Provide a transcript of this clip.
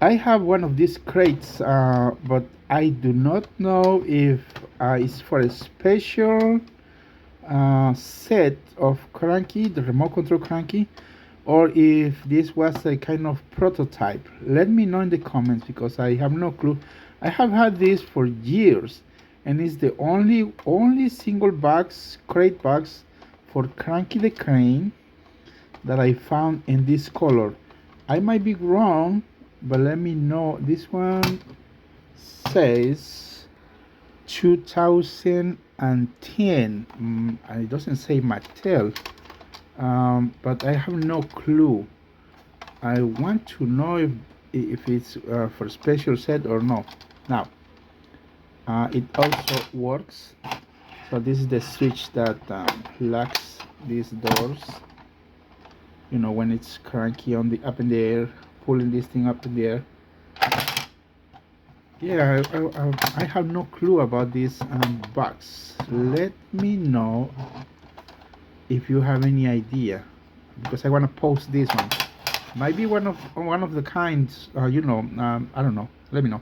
I have one of these crates, but I do not know if it's for a special set of Cranky, the remote control Cranky, or if this was a kind of prototype. Let me know in the comments because I have no clue. I have had this for years, and it's the only single box crate box for Cranky the Crane that I found in this color. I might be wrong, but let me know. This one says 2010. It doesn't say Mattel, but I have no clue. I want to know if it's for special set or no. Now, it also works. So this is the switch that locks these doors. You know, when it's cranky on the up in the air, pulling this thing up in the air. Yeah, I have no clue about this box. Let me know if you have any idea, because I want to post this one. Might be one of the kinds. I don't know. Let me know.